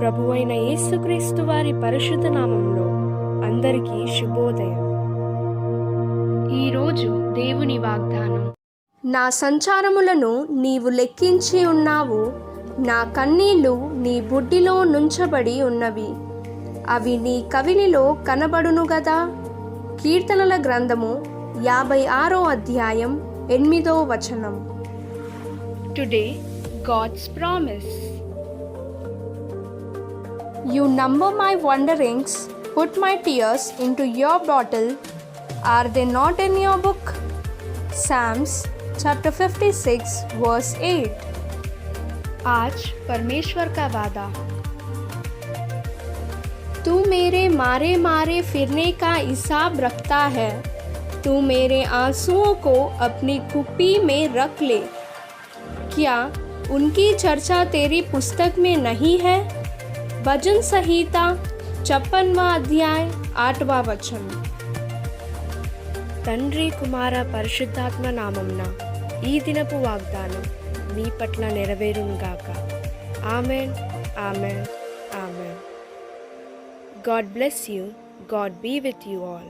ప్రభువైన యేసుక్రీస్తు వారి పరిశుద్ధ నామంలో అందరికీ శుభోదయం. ఈరోజు దేవుని వాగ్దానం. నా సంచారములను నీవు లెక్కించి ఉన్నావు, నా కన్నీళ్లు నీ బుడ్డిలో నుంచబడి ఉన్నవి, అవి నీ కవిలిలో కనబడును గదా. కీర్తనల గ్రంథము 56వ అధ్యాయం 8వ వచనం. Today God's promise. You number my wanderings, put my tears into your bottle. Are they not in your book? Psalms chapter 56 verse 8. आज परमेश्वर का वादा. तू मेरे मारे मारे फिरने का हिसाब रखता है, तू मेरे आंसुओं को अपनी कुप्पी में रख ले. क्या उनकी चर्चा तेरी पुस्तक में नहीं है? भजन संहिता 56वां अध्याय 8वां वचन. తండ్రి కుమార పరిశుద్ధాత్మ నామమున ఈ దినపు వాగ్దానం మీ పట్ల నెరవేరునుగాక. Amen, amen, amen. God bless you. God be with you all.